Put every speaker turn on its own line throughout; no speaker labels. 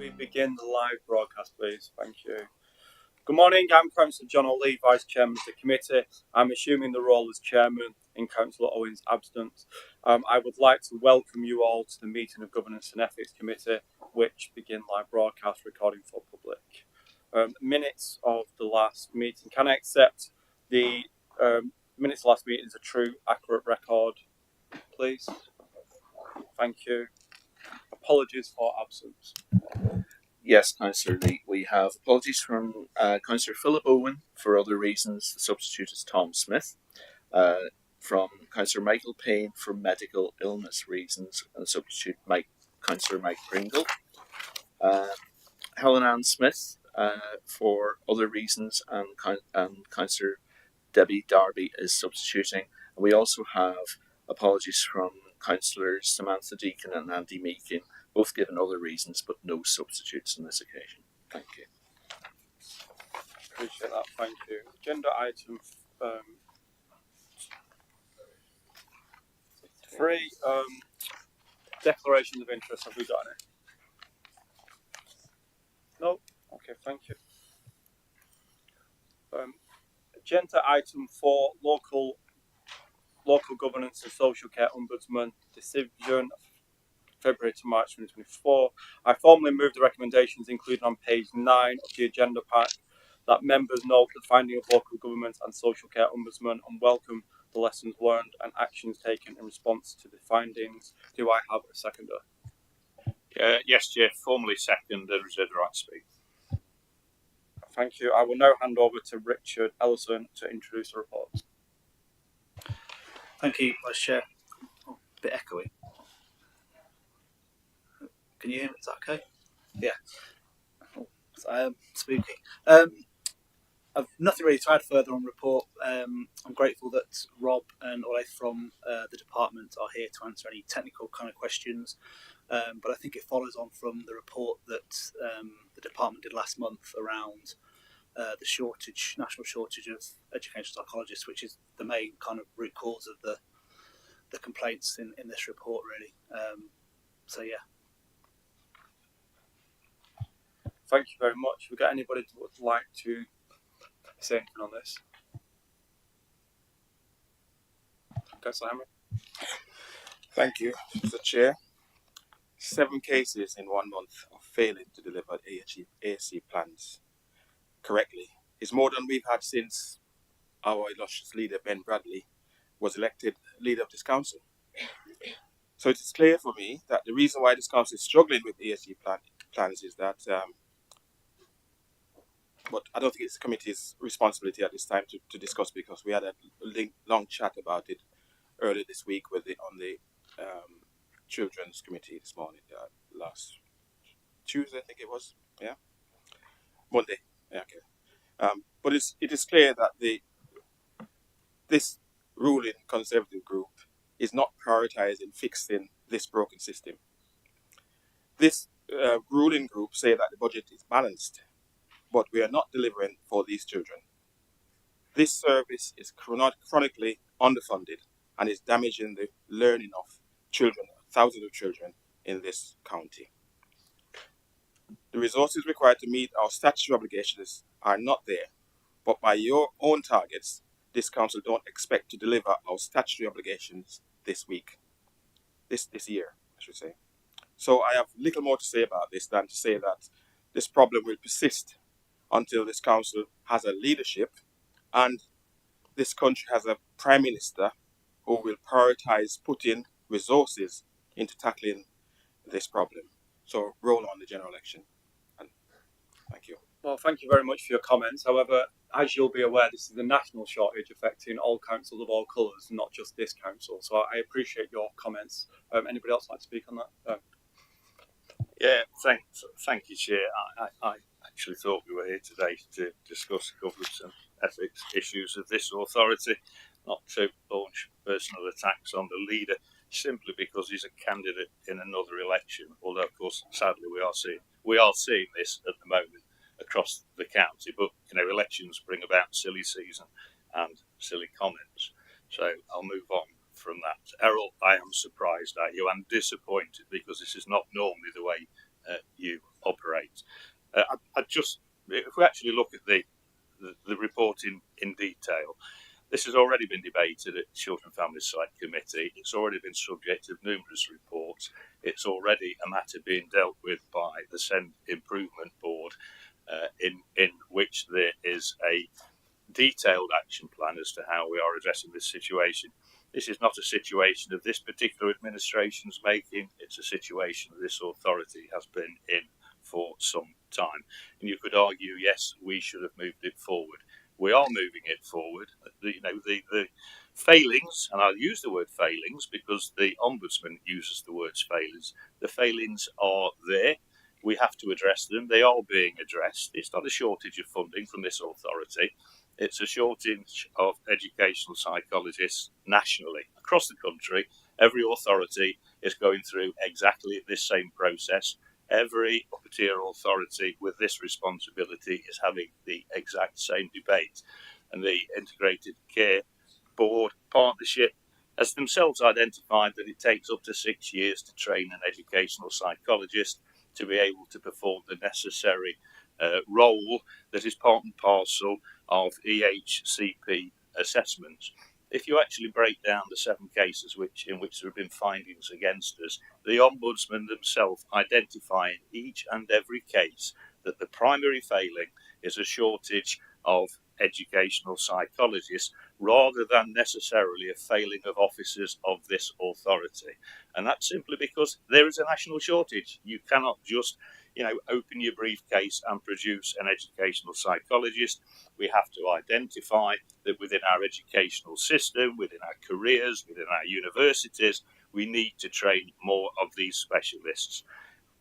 we begin the live broadcast, please? Thank you. Good morning, I'm Councillor John O'Lee, Vice Chairman of the committee. I'm assuming the role as Chairman in Councillor Owen's absence. I would like to welcome you all to the meeting of Governance and Ethics Committee, which begin live broadcast recording for public. Minutes of the last meeting. Can I accept the minutes of the last meeting as a true, accurate record, please? Thank you. Apologies for absence.
Yes, Councillor Lee. We have apologies from Councillor Philip Owen for other reasons. The substitute is Tom Smith. From Councillor Michael Payne for medical illness reasons, and the substitute Councillor Mike Pringle. Helen Ann Smith for other reasons, and Councillor Debbie Darby is substituting. And we also have apologies from Councillors Samantha Deacon and Andy Meakin, both given other reasons, but no substitutes on this occasion. Thank you.
Appreciate that, thank you. Agenda item 3, declarations of interest. Have we got any? No? Okay, thank you. Agenda item 4, local governance and social care ombudsman decision, February to March 2024. I formally move the recommendations included on page 9 of the agenda pack, that members note the finding of local government and social care ombudsman and welcome the lessons learned and actions taken in response to the findings. Do I have a seconder?
Yes, Chair, formally second and reserve the right to speak.
Thank you. I will now hand over to Richard Ellison to introduce the report.
Thank you, Vice Chair. Oh, a bit echoey. Can you hear me? Is that okay? Yeah. Spooky. I've nothing really to add further on the report. I'm grateful that Rob and Ole from the department are here to answer any technical kind of questions. But I think it follows on from the report that the department did last month around the national shortage of educational psychologists, which is the main kind of root cause of the complaints in this report, really. So yeah.
Thank you very much. Have we got anybody who would like to say anything on this? Councillor Hammer.
Thank you, Mr. Chair. 7 cases in 1 month of failing to deliver ASC plans correctly is more than we've had since our illustrious leader, Ben Bradley, was elected leader of this council. So it is clear for me that the reason why this council is struggling with ASC plans is that but I don't think it's the committee's responsibility at this time to discuss, because we had a long chat about it earlier this week on the Children's Committee this morning, last Tuesday, I think it was, yeah, Monday, yeah, okay. But it is clear that this ruling Conservative group is not prioritising fixing this broken system. This ruling group say that the budget is balanced, but we are not delivering for these children. This service is chronically underfunded and is damaging the learning of children, thousands of children in this county. The resources required to meet our statutory obligations are not there, but by your own targets, this council don't expect to deliver our statutory obligations this year, I should say. So I have little more to say about this than to say that this problem will persist until this council has a leadership and this country has a prime minister who will prioritise putting resources into tackling this problem. So roll on the general election. And thank you.
Well, thank you very much for your comments. However, as you'll be aware, this is a national shortage affecting all councils of all colours, not just this council. So I appreciate your comments. Anybody else like to speak on that?
Yeah, thank you, Chair. I actually thought we were here today to discuss governance and ethics issues of this authority, not to launch personal attacks on the leader simply because he's a candidate in another election. Although, of course, sadly, we are seeing this at the moment across the county. But elections bring about silly season and silly comments. So I'll move on from that. Errol, I am surprised at you and disappointed, because this is not normally the way you operate. I just, if we actually look at the report in detail, this has already been debated at Children and Families Select Committee. It's already been subject of numerous reports. It's already a matter being dealt with by the SEND Improvement Board, in which there is a detailed action plan as to how we are addressing this situation. This is not a situation of this particular administration's making. It's a situation that this authority has been in for some time. And you could argue, yes, we should have moved it forward. We are moving it forward. The failings, and I'll use the word failings because the Ombudsman uses the words failings. The failings are there. We have to address them. They are being addressed. It's not a shortage of funding from this authority. It's a shortage of educational psychologists nationally, across the country. Every authority is going through exactly this same process. Every upper-tier authority with this responsibility is having the exact same debate. And the Integrated Care Board Partnership has themselves identified that it takes up to 6 years to train an educational psychologist to be able to perform the necessary role that is part and parcel of EHCP assessments. If you actually break down the 7 cases in which there have been findings against us, the Ombudsman themselves identify in each and every case that the primary failing is a shortage of educational psychologists rather than necessarily a failing of officers of this authority. And that's simply because there is a national shortage. You cannot just open your briefcase and produce an educational psychologist. We have to identify that within our educational system, within our careers, within our universities, we need to train more of these specialists.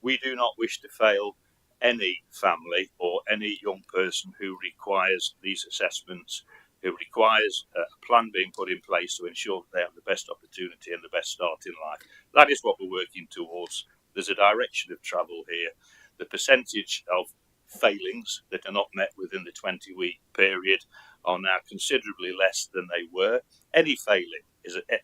We do not wish to fail any family or any young person who requires these assessments, who requires a plan being put in place to ensure that they have the best opportunity and the best start in life. That is what we're working towards. There's a direction of travel here. The percentage of failings that are not met within the 20-week period are now considerably less than they were. Any failing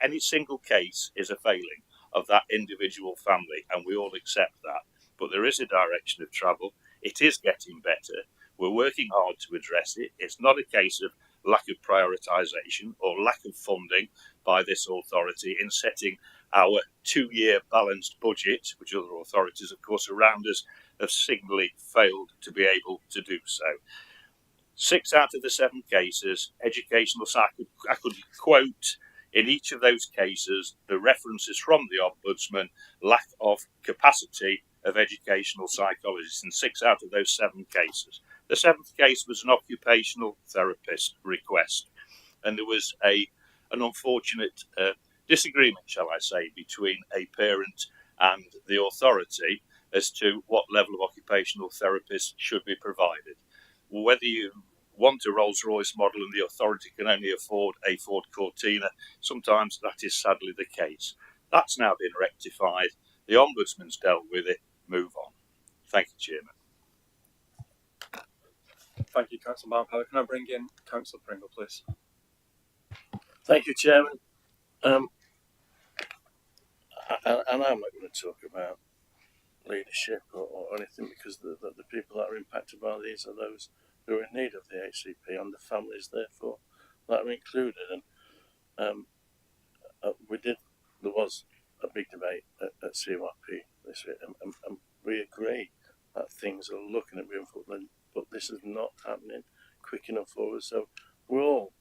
any single case is a failing of that individual family, and we all accept that. But there is a direction of travel. It is getting better. We're working hard to address it. It's not a case of lack of prioritisation or lack of funding by this authority in setting our 2-year balanced budget, which other authorities, of course, around us have signally failed to be able to do so. 6 out of the 7 cases, educational I could quote in each of those cases the references from the Ombudsman, lack of capacity of educational psychologists in 6 out of those 7 cases. The 7th case was an occupational therapist request, and there was an unfortunate disagreement, shall I say, between a parent and the authority as to what level of occupational therapist should be provided. Whether you want a Rolls-Royce model and the authority can only afford a Ford Cortina, sometimes that is sadly the case. That's now been rectified. The Ombudsman's dealt with it. Move on. Thank you, Chairman.
Thank you, Councillor Marpower. Can I bring in Councillor Pringle, please?
Thank you, Chairman. And I'm not going to talk about leadership or anything, because the people that are impacted by these are those who are in need of the HCP and the families, therefore, that are included. And there was a big debate at CYP this week, and we agree that things are looking at moving forward, but this is not happening quick enough for us. So we're all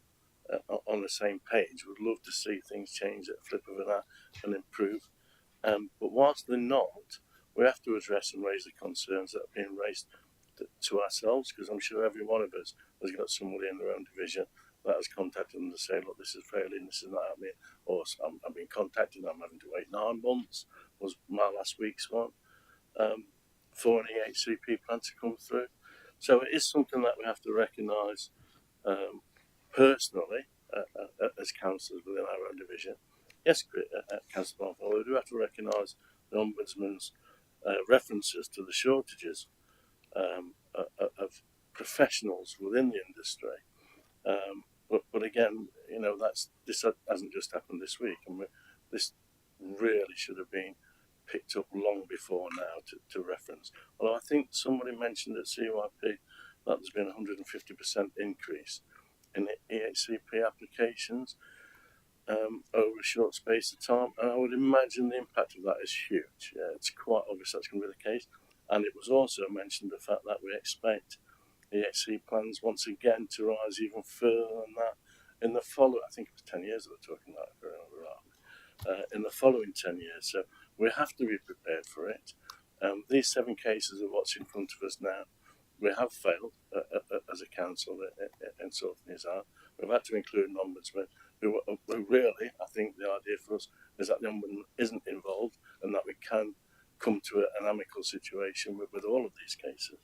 on the same page. We'd love to see things change at a flip of an eye and improve. But whilst they're not, we have to address and raise the concerns that are being raised to ourselves, because I'm sure every one of us has got somebody in their own division that has contacted them to say, look, this is failing, this is not happening, or I'm being contacted, I'm having to wait 9 months, was my last week's one, for an EHCP plan to come through. So it is something that we have to recognise personally as councillors within our own division. Yes, Councillor Bonfall, we do have to recognise the Ombudsman's references to the shortages of professionals within the industry. But again, this hasn't just happened this week, and this really should have been picked up long before now to reference. Although I think somebody mentioned at CYP that there's been a 150% increase in the EHCP applications over a short space of time, and I would imagine the impact of that is huge. Yeah, it's quite obvious that's going to be the case. And it was also mentioned the fact that we expect EHC plans once again to rise even further than that in the following, I think it was 10 years that we're talking about, if I remember right, in the following 10 years. So we have to be prepared for it. These 7 cases are what's in front of us now. We have failed as a council in sorting these out. We've had to include an ombudsman who really, I think the idea for us is that the ombudsman isn't involved and that we can come to an amicable situation with all of these cases.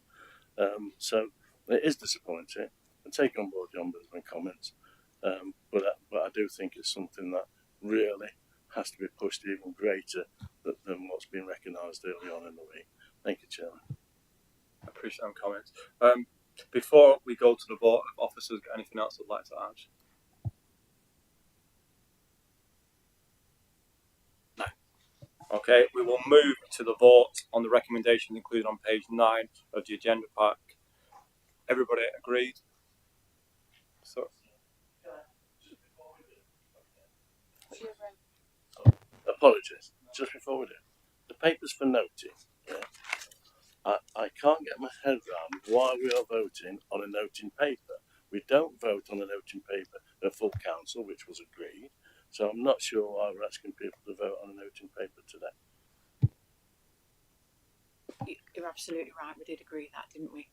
So it is disappointing. I take on board the ombudsman comments, but I do think it's something that really has to be pushed even greater than what's been recognised early on in the week. Thank you, Chairman.
I appreciate them comments. Before we go to the vote, if officers got anything else they'd like to add? No. Okay, we will move to the vote on the recommendations included on page 9 of the agenda pack. Everybody agreed? So,
apologies. Just before we do, the papers for noting. Yeah, I can't get my head around why we are voting on a noting paper. We don't vote on a noting paper in a full council, which was agreed. So I'm not sure why we're asking people to vote on a noting paper today.
You're absolutely right. We did agree that, didn't we?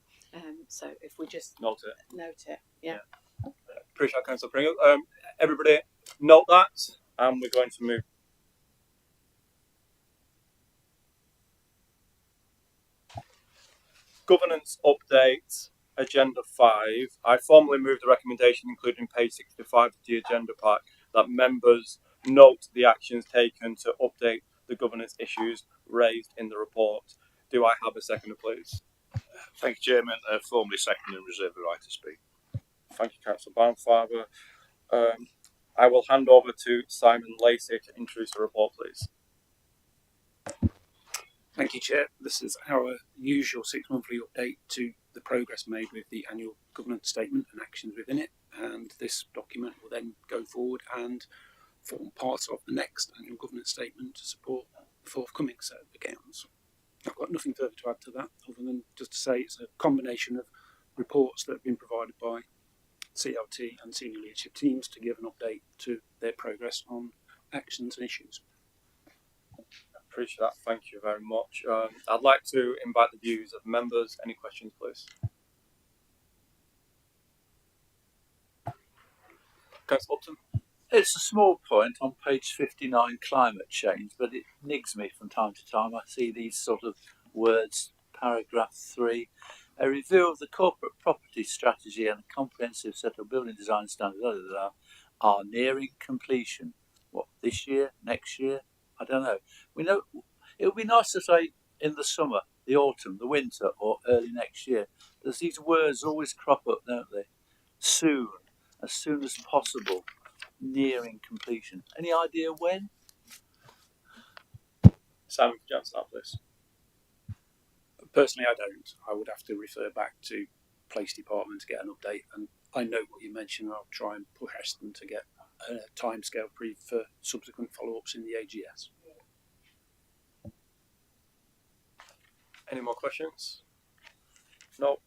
So if we just
note
it, yeah.
Appreciate Councillor Pringle. Everybody note that, and we're going to move. Governance update, agenda 5. I formally move the recommendation included in page 65 of the agenda pack that members note the actions taken to update the governance issues raised in the report. Do I have a seconder, please?
Thank you, Chairman. Formally second and reserve the right to speak.
Thank you, Councillor Barnfather. I will hand over to Simon Lacey to introduce the report, please.
Thank you, Chair. This is our usual 6-monthly update to the progress made with the annual governance statement and actions within it. And this document will then go forward and form part of the next annual governance statement to support the forthcoming set of accounts. I've got nothing further to add to that, other than just to say it's a combination of reports that have been provided by CLT and senior leadership teams to give an update to their progress on actions and issues.
Appreciate that. Thank you very much. I'd like to invite the views of members. Any questions, please? Councillor Upton.
It's a small point on page 59, climate change, but it nigs me from time to time. I see these sort of words, paragraph 3, a review of the corporate property strategy and a comprehensive set of building design standards are nearing completion. What, this year, next year? I don't know. We know it would be nice to say in the summer, the autumn, the winter, or early next year. Because these words always crop up, don't they? Soon, as soon as possible, nearing completion. Any idea when?
Simon, could you answer that, please?
Personally, I don't. I would have to refer back to Police Department to get an update. And I know what you mentioned. I'll try and push them to get a timescale brief for subsequent follow-ups in the AGS.
Any more questions? No.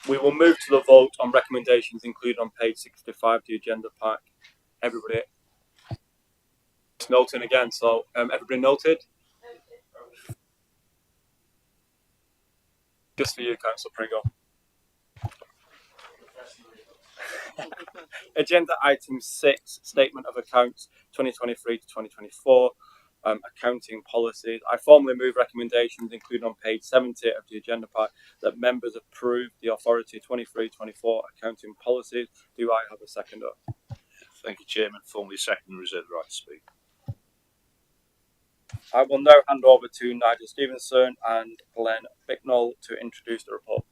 We will move to the vote on recommendations included on page 65 of the agenda pack. Everybody noting again, so everybody noted? Just for you, Councillor Pringle. Agenda item 6, statement of accounts 2023 to 2024, accounting policies. I formally move recommendations included on page 70 of the agenda pack that members approve the authority 23-24 accounting policies. Do I have a seconder?
Thank you, Chairman. Formally second and reserve the right to speak.
I will now hand over to Nigel Stevenson and Glenn Bicknell to introduce the report.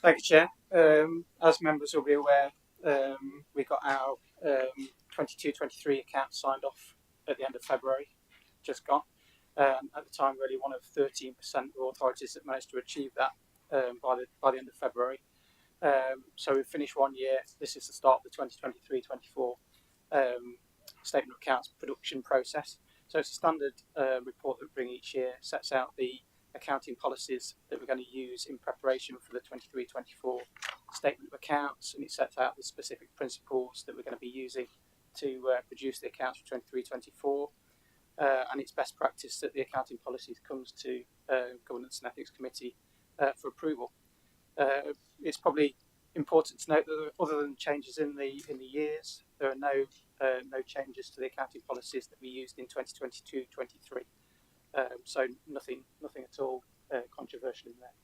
Thank you, Chair. As members will be aware, we got our 22-23 accounts signed off at the end of February, just gone. At the time, really one of 13% of authorities that managed to achieve that by the end of February. So we've finished 1 year. This is the start of the 2023-24 statement of accounts production process. So it's a standard report that we bring each year, sets out the accounting policies that we're going to use in preparation for the 23-24 statement of accounts, and it sets out the specific principles that we're going to be using to produce the accounts for 23-24. And it's best practice that the accounting policies comes to Governance and Ethics Committee for approval. It's probably important to note that other than changes in the years, there are no changes to the accounting policies that we used in 2022-23. So nothing at all controversial in there.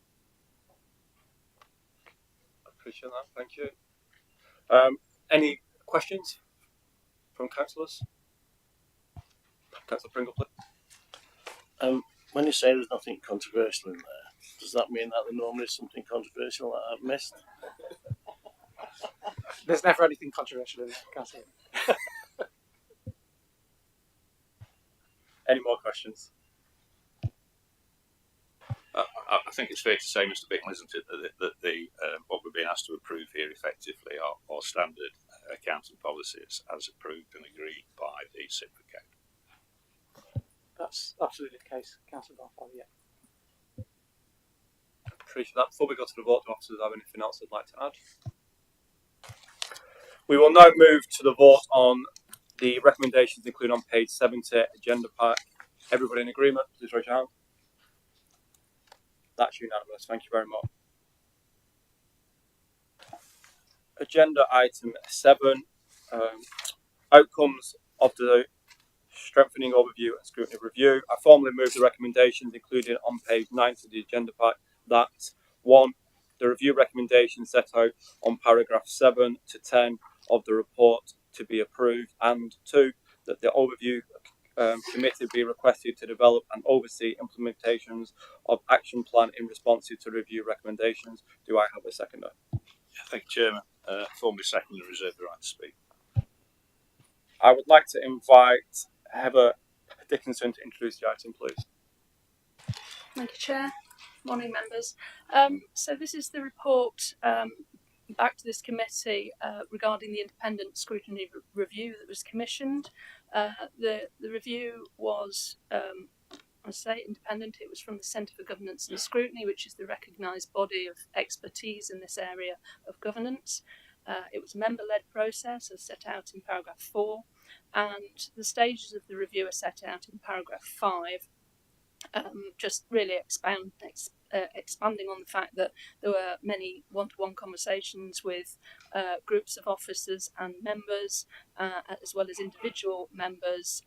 Appreciate that. Thank you. Any questions from councillors? Councillor Pringle, please.
When you say there's nothing controversial in there, does that mean that there normally is something controversial that I've missed?
There's never anything controversial in there, Councillor.
Any more questions?
I think it's fair to say, Mr. Bicknell, isn't it, that what we're being asked to approve here effectively are standard accounting policies as approved and agreed by the Syndicate.
That's absolutely the case, Councillor Bartholomew. Yeah.
Appreciate that. Before we go to the vote, do officers have anything else they'd like to add? We will now move to the vote on the recommendations included on page 70, agenda pack. Everybody in agreement? Please raise your hand. That's unanimous. Thank you very much. Agenda item 7, outcomes of the strengthening overview and scrutiny review. I formally move the recommendations included on page 90 of the agenda pack that 1. The review recommendations set out on paragraph 7 to 10 of the report to be approved, and 2. That the overview committee be requested to develop and oversee implementations of action plan in response to review recommendations. Do I have a seconder?
Thank you, Chairman. Formally second and reserve the right to speak.
I would like to invite Heather Dickinson to introduce the item, please.
Thank you, Chair. Morning, members. So this is the report back to this committee regarding the independent scrutiny review that was commissioned. The review was, I say independent, it was from the Centre for Governance and Scrutiny, which is the recognised body of expertise in this area of governance. It was a member-led process as set out in paragraph 4, and the stages of the review are set out in paragraph 5. Just really expanding on the fact that there were many one-to-one conversations with groups of officers and members, as well as individual members,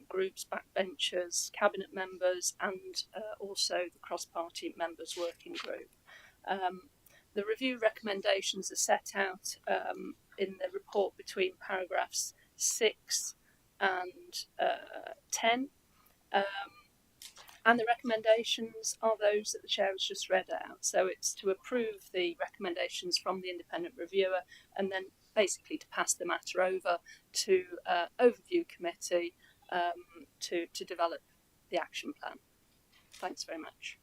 groups, backbenchers, cabinet members, and also the cross-party members working group. The review recommendations are set out in the report between paragraphs 6 and 10. And the recommendations are those that the Chair has just read out. So it's to approve the recommendations from the independent reviewer and then basically to pass the matter over to Overview Committee to develop the action plan. Thanks very much.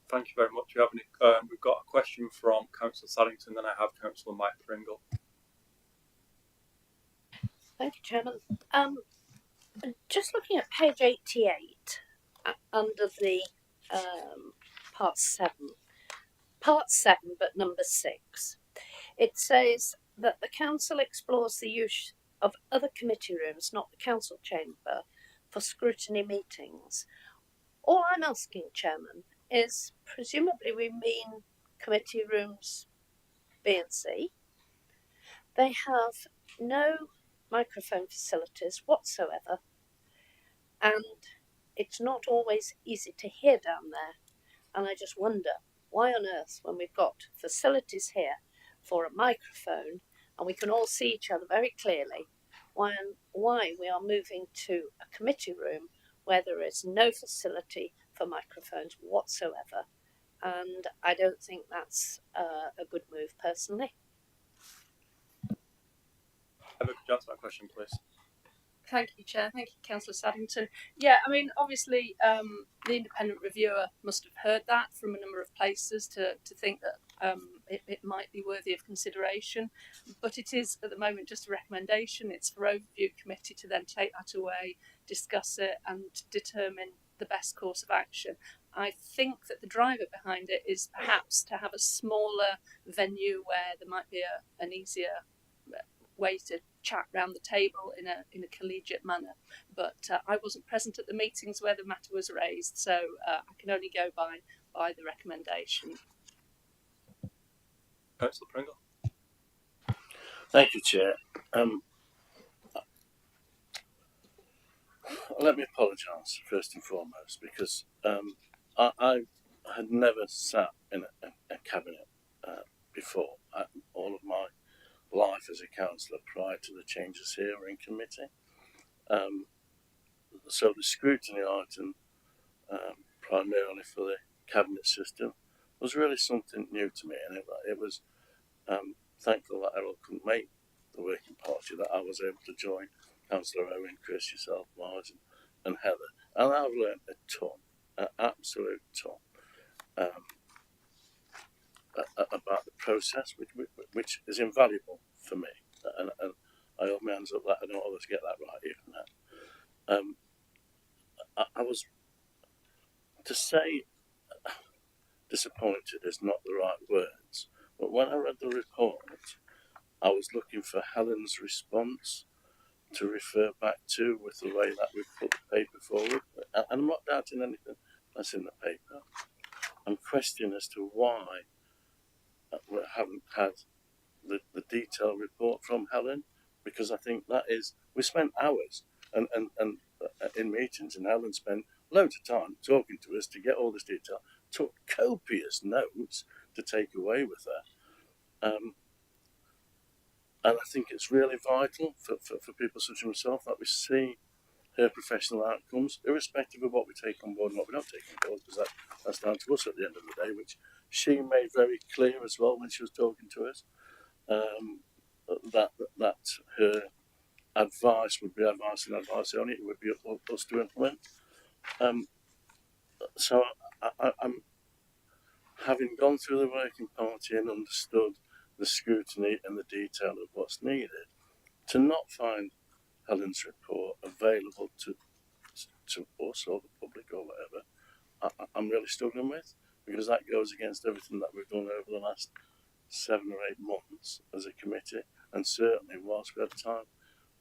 Thank you very much. Do you have any, we've got a question from Councillor Saddington, then I have Councillor Mike Pringle.
Thank you, Chairman. Just looking at page 88, under the part 7, but number 6, it says that the council explores the use of other committee rooms, not the council chamber, for scrutiny meetings. All I'm asking, Chairman, is presumably we mean committee rooms B and C. They have no microphone facilities whatsoever, and it's not always easy to hear down there. And I just wonder why on earth, when we've got facilities here for a microphone and we can all see each other very clearly, why we are moving to a committee room where there is no facility for microphones whatsoever. And I don't think that's a good move, personally.
Heather, could you answer that question, please?
Thank you, Chair. Thank you, Councillor Saddington. Yeah, I mean, obviously, the independent reviewer must have heard that from a number of places to think that it might be worthy of consideration. But it is, at the moment, just a recommendation. It's for Overview Committee to then take that away, discuss it and determine the best course of action. I think that the driver behind it is perhaps to have a smaller venue where there might be an easier way to chat round the table in a collegiate manner. But I wasn't present at the meetings where the matter was raised, so I can only go by the recommendation.
Councillor Pringle.
Thank you, Chair. Let me apologise first and foremost, because I had never sat in a cabinet before. All of my life as a councillor prior to the changes here were in committee. So the scrutiny item, primarily for the cabinet system, was really something new to me, and it was thankful that Errol couldn't make the working party, that I was able to join Councillor Owen, Chris, yourself, Mars, and Heather, and I've learned a ton, an absolute ton, about the process, which is invaluable for me, and I hold my hands up that I don't always get that right even now. I was, to say disappointed is not the right words, but when I read the report, I was looking for Helen's response to refer back to with the way that we put the paper forward. And I'm not doubting anything that's in the paper. I'm questioning as to why we haven't had the detailed report from Helen, because I think that is, we spent hours and in meetings, and Helen spent loads of time talking to us to get all this detail, took copious notes to take away with her. And I think it's really vital for people such as myself that we see her professional outcomes, irrespective of what we take on board and what we don't take on board, because that's down to us at the end of the day, which she made very clear as well when she was talking to us, that her advice would be advice and advice only, it would be up to us to implement. So I'm having gone through the working party and understood the scrutiny and the detail of what's needed, to not find Helen's report available to us or the public or whatever, I'm really struggling with, because that goes against everything that we've done over the last 7 or 8 months as a committee, and certainly whilst we had time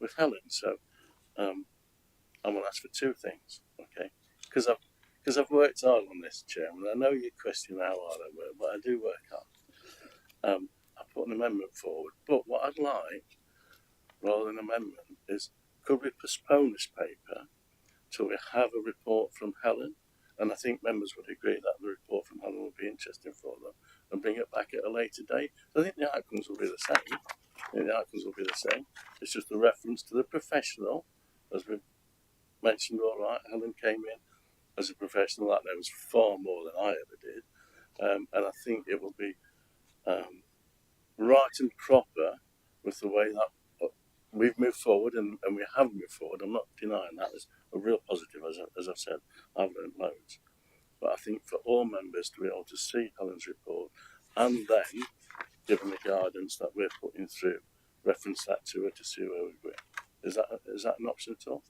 with Helen. So I'm going to ask for 2 things, okay? Because I've worked hard on this, Chairman. I know you question how hard I work, but I do work hard. I put an amendment forward, but what I'd like, rather than an amendment, is could we postpone this paper till we have a report from Helen? And I think members would agree that the report from Helen would be interesting for them, and bring it back at a later date. I think the outcomes will be the same. It's just a reference to the professional, as we mentioned. All right, Helen came in as a professional that knows far more than I ever did, and I think it will be right and proper with the way that we've moved forward, and we have moved forward. I'm not denying that. It's a real positive, as I've said. I've learned loads. But I think for all members to be able to see Helen's report, and then, given the guidance that we're putting through, reference that to her to see where we go. Is that an option at all?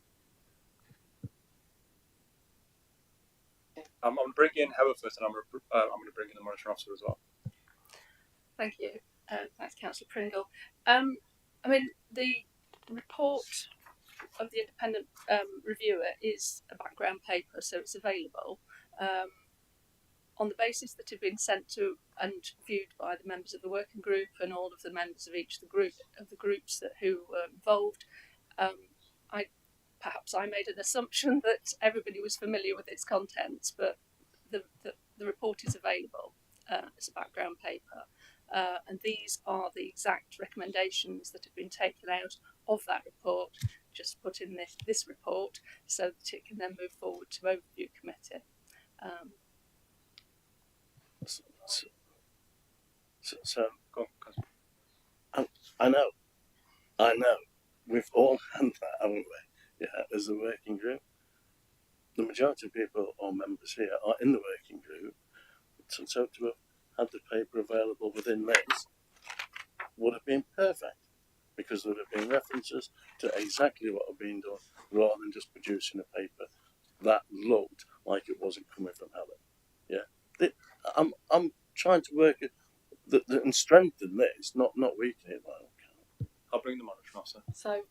I'm going to bring in Heather first, and I'm going to bring in the monitoring officer as well.
Thank you. Thanks, Councillor Pringle. I mean, the report of the independent reviewer is a background paper, so it's available on the basis that it had been sent to and viewed by the members of the working group and all of the members of each of the groups who were involved. Perhaps I made an assumption that everybody was familiar with its contents, but the report is available as a background paper. And these are the exact recommendations that have been taken out of that report, just put in this report, so that it can then move forward to Overview Committee.
So I know, we've all had that, haven't we? as the working group. The majority of people or members here are in the working group, so to have had the paper available within this would have been perfect, because there would have been references to exactly what had been done, rather than just producing a paper that looked like it wasn't coming from Helen. I'm trying to work it and strengthen this, not weaken it.
I'll bring the monitoring officer.
So,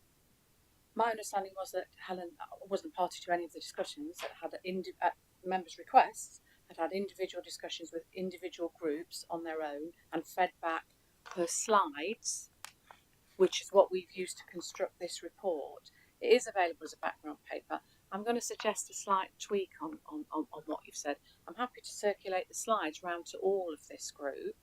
my understanding was that Helen wasn't party to any of the discussions, that had at members' requests, had individual discussions with individual groups on their own and fed back her slides, which is what we've used to construct this report. It is available as a background paper. I'm going to suggest a slight tweak on what you've said. I'm happy to circulate the slides round to all of this group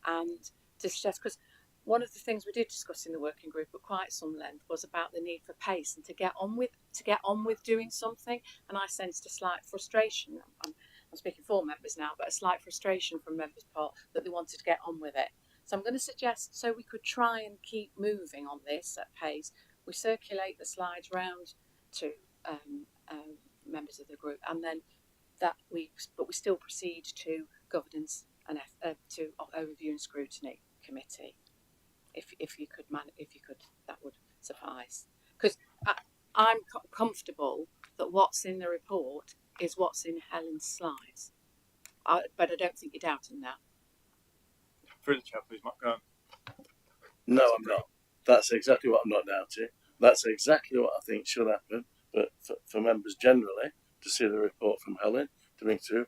and to suggest, because one of the things we did discuss in the working group at quite some length was about the need for pace and to get on with doing something. And I sensed a slight frustration. I'm speaking for members now, but a slight frustration from members' part that they wanted to get on with it. So I'm going to suggest, so we could try and keep moving on this at pace, we circulate the slides round to members of the group, and then we still proceed to governance and to overview and scrutiny committee. If you could, that would suffice. Because I'm comfortable that what's in the report is what's in Helen's slides, but I don't think you're doubting that.
Through the chair, please, Mark.
No, I'm not. That's exactly what I'm not doubting. That's exactly what I think should happen. But for members generally to see the report from Helen, to bring through,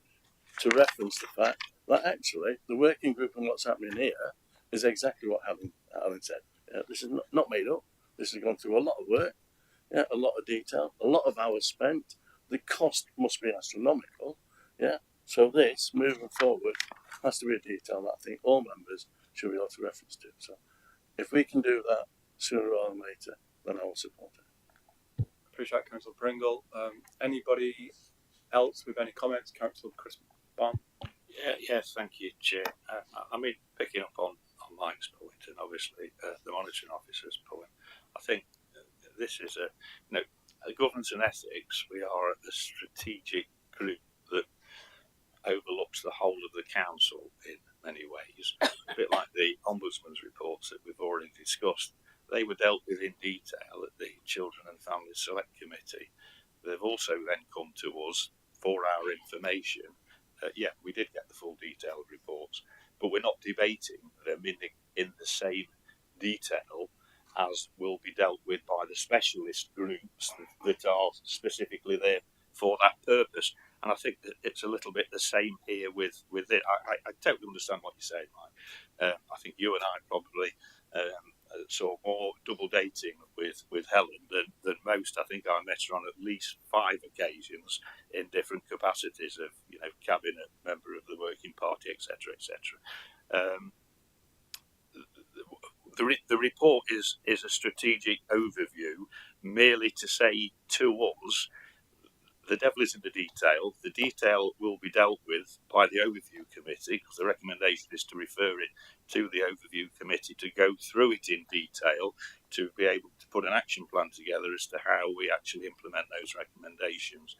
to reference the fact that actually the working group and what's happening here is exactly what Helen said. This is not made up. This has gone through a lot of work, a lot of detail, a lot of hours spent. The cost must be astronomical. So this, moving forward, has to be a detail that I think all members should be able to reference to. So if we can do that sooner rather than later, then I will support it.
Appreciate Councillor Pringle. Anybody else with any comments? Councillor Chris Barn.
Yes, thank you, Chair. I mean, picking up on Mike's point and obviously the monitoring officer's point, I think this is a governance and ethics. We are a strategic group that overlooks the whole of the council in many ways, a bit like the Ombudsman's reports that we've already discussed. They were dealt with in detail at the Children and Family Select Committee. They've also then come to us for our information. We did get the full detailed reports, but we're not debating them in the same detail as will be dealt with by the specialist groups that are specifically there for that purpose. And I think that it's a little bit the same here with it. I totally understand what you're saying, Mike. I think you and I probably saw more double dating with Helen than most. I think I met her on at least 5 occasions in different capacities of, cabinet, member of the working party, etc., etc. The report is a strategic overview, merely to say to us, the devil is in the detail. The detail will be dealt with by the overview committee, because the recommendation is to refer it to the overview committee to go through it in detail, to be able to put an action plan together as to how we actually implement those recommendations.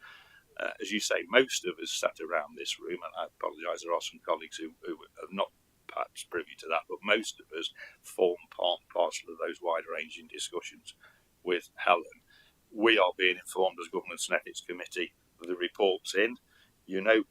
As you say, most of us sat around this room, and I apologise, there are some colleagues who are not perhaps privy to that, but most of us form part and parcel of those wide-ranging discussions with Helen. We are being informed as Governance and Ethics Committee of the reports in. You know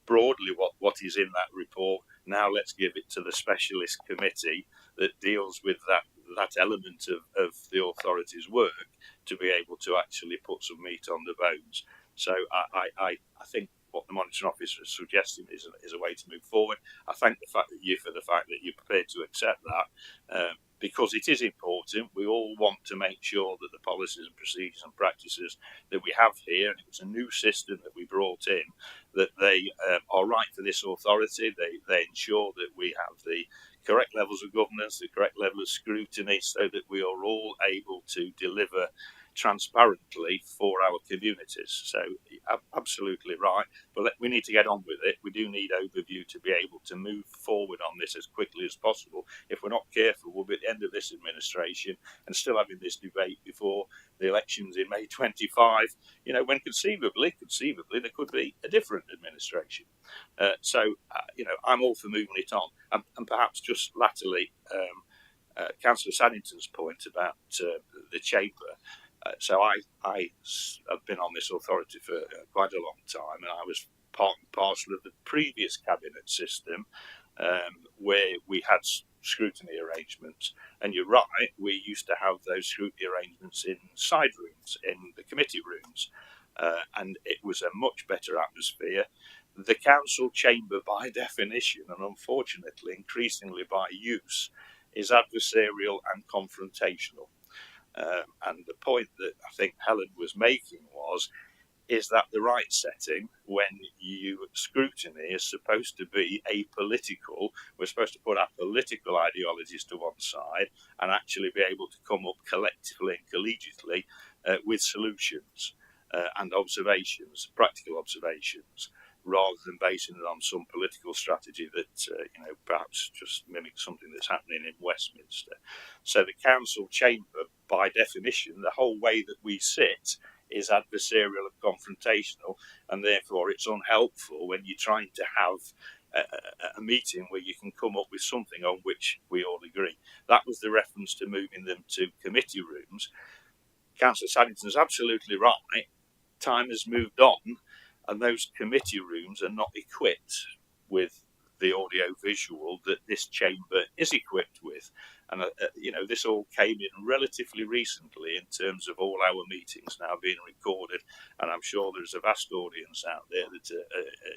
broadly what is in that report. Now let's give it to the specialist committee that deals with that element of the authority's work to be able to actually put some meat on the bones. So I think what the monitoring officer is suggesting is a way to move forward. I thank the fact that you're prepared to accept that. Because it is important. We all want to make sure that the policies and procedures and practices that we have here, and it was a new system that we brought in, that they are right for this authority. They ensure that we have the correct levels of governance, the correct level of scrutiny, so that we are all able to deliver transparently for our communities. So absolutely right, but we need to get on with it. We do need overview to be able to move forward on this as quickly as possible. If we're not careful, we'll be at the end of this administration and still having this debate before the elections in May 25, when conceivably there could be a different administration. I'm all for moving it on. And perhaps just latterly, Councillor Saddington's point about the chamber. So I have been on this authority for quite a long time, and I was part and parcel of the previous cabinet system where we had scrutiny arrangements. And you're right, we used to have those scrutiny arrangements in side rooms, in the committee rooms, and it was a much better atmosphere. The council chamber, by definition, and unfortunately increasingly by use, is adversarial and confrontational. And the point that I think Helen was making is that the right setting when scrutiny is supposed to be apolitical. We're supposed to put our political ideologies to one side and actually be able to come up collectively and collegiately with solutions and observations, practical observations, rather than basing it on some political strategy that perhaps just mimics something that's happening in Westminster. So the council chamber, by definition, the whole way that we sit is adversarial and confrontational, and therefore it's unhelpful when you're trying to have a meeting where you can come up with something on which we all agree. That was the reference to moving them to committee rooms. Councillor Saddington's absolutely right. Time has moved on, and those committee rooms are not equipped with the audio-visual that this chamber is equipped with. And, this all came in relatively recently in terms of all our meetings now being recorded. And I'm sure there's a vast audience out there that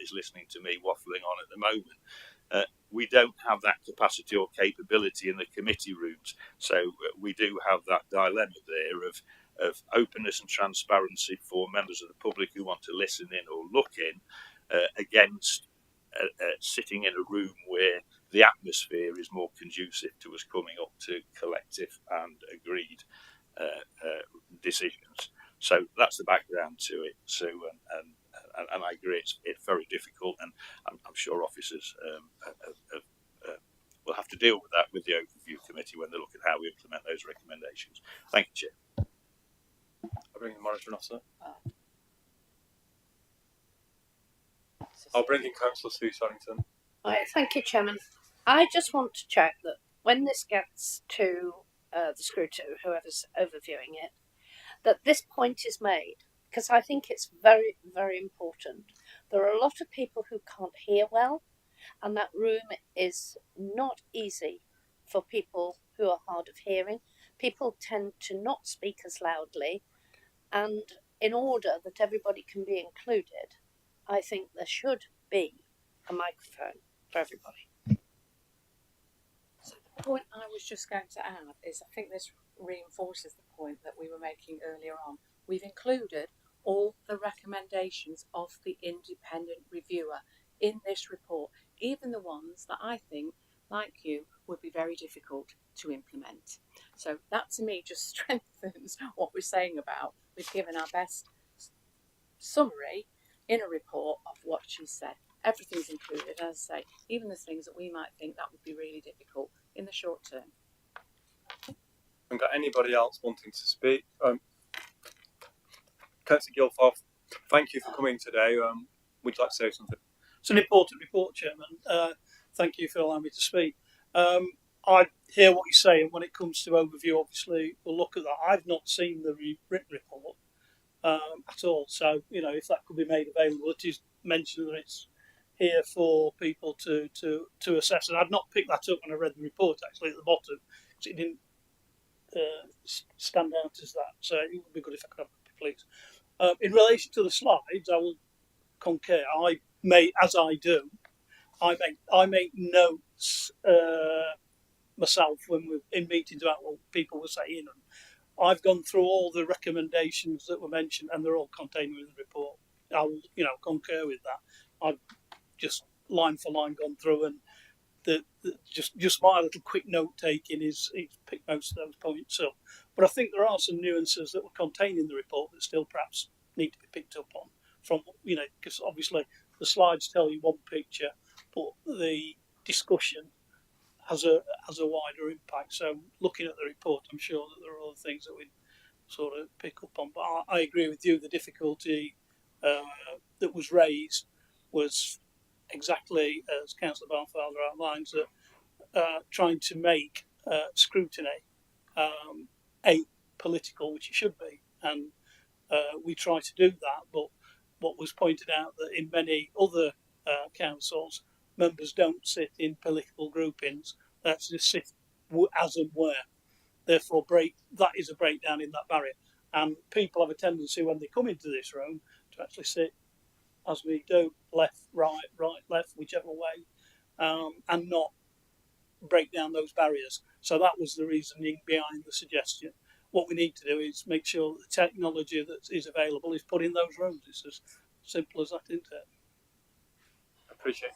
is listening to me waffling on at the moment. We don't have that capacity or capability in the committee rooms. So we do have that dilemma there of openness and transparency for members of the public who want to listen in or look in against sitting in a room where the atmosphere is more conducive to us coming up to collective and agreed decisions. So that's the background to it, Sue, and I agree it's very difficult, and I'm sure officers will have to deal with that with the overview committee when they look at how we implement those recommendations. Thank you, Chair.
I'll bring the monitoring officer. I'll bring in Councillor Sue Saddington.
Right, thank you, Chairman. I just want to check that when this gets to the scrutiny, whoever's overviewing it, that this point is made, because I think it's very, very important. There are a lot of people who can't hear well, and that room is not easy for people who are hard of hearing. People tend to not speak as loudly, and in order that everybody can be included, I think there should be a microphone for everybody.
So the point I was just going to add is I think this reinforces the point that we were making earlier on. We've included all the recommendations of the independent reviewer in this report, even the ones that I think, like you, would be very difficult to implement. So that to me just strengthens what we're saying about we've given our best summary in a report of what she said. Everything's included, as I say, even the things that we might think that would be really difficult in the short term.
Haven't got anybody else wanting to speak? Councillor Guilfoyle, thank you for coming today. Would you like to say something?
It's an important report, Chairman. Thank you for allowing me to speak. I hear what you're saying when it comes to overview. Obviously, we'll look at that. I've not seen the written report at all. So, if that could be made available, it is mentioned that it's here for people to assess. And I'd not picked that up when I read the report, actually, at the bottom, because it didn't stand out as that. So it would be good if I could have a copy, please. In relation to the slides, I will concur. I make notes myself when we're in meetings about what people were saying, and I've gone through all the recommendations that were mentioned, and they're all contained within the report. I will, concur with that. I've just line for line gone through, and just my little quick note taking is picked most of those points up. But I think there are some nuances that were contained in the report that still perhaps need to be picked up on. From because obviously the slides tell you one picture, but the discussion has a wider impact. So looking at the report, I'm sure that there are other things that we sort of pick up on. But I agree with you. The difficulty that was raised was exactly as Councillor Barnfather outlines, that trying to make scrutiny apolitical, which it should be, and we try to do that. But what was pointed out that in many other councils, members don't sit in political groupings. That's just sit as and where. Therefore, that is a breakdown in that barrier. And people have a tendency when they come into this room to actually sit as we do, left, right, left, whichever way, and not break down those barriers. So that was the reasoning behind the suggestion. What we need to do is make sure the technology that is available is put in those rooms. It's as simple as that, isn't it?
Appreciate it.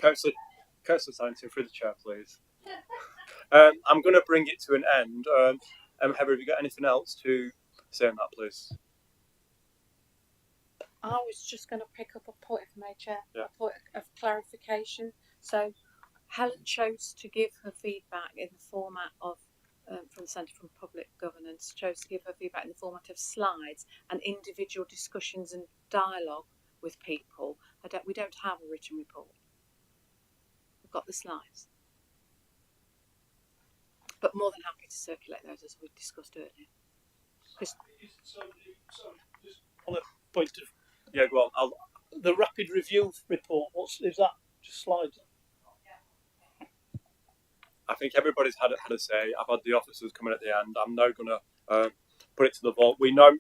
Councillor Santon, through the chair, please. I'm going to bring it to an end. Heather, have you got anything else to say on that, please?
I was just going to pick up a point, if I may, Chair,
Yeah.
a point of clarification. So Helen chose to give her feedback in the format of, from the Centre for Public Governance, chose to give her feedback in the format of slides and individual discussions and dialogue with people. We don't have a written report. We've got the slides. But more than happy to circulate those as we discussed earlier.
Just on a point of,
Yeah, go on.
the rapid review report, is that? Just slides?
I think everybody's had a say. I've had the officers coming at the end. I'm now going to put it to the vote. We now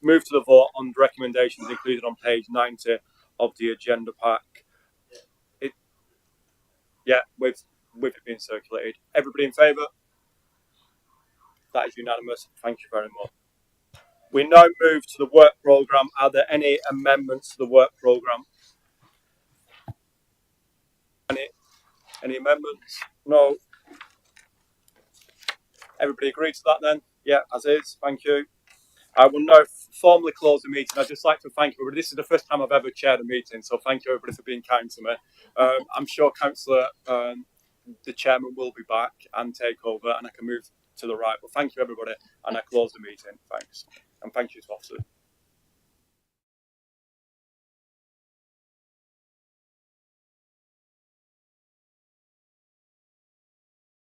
move to the vote on the recommendations included on page 90 of the agenda pack. With it being circulated. Everybody in favour? That is unanimous. Thank you very much. We now move to the work programme. Are there any amendments to the work programme? Any amendments? No. Everybody agree to that then? Yeah, as is. Thank you. I will now formally close the meeting. I'd just like to thank everybody. This is the first time I've ever chaired a meeting, so thank you everybody for being kind to me. I'm sure Councillor, the chairman, will be back and take over, and I can move to the right. But thank you everybody, and I close the meeting. Thanks, and thank you to officers.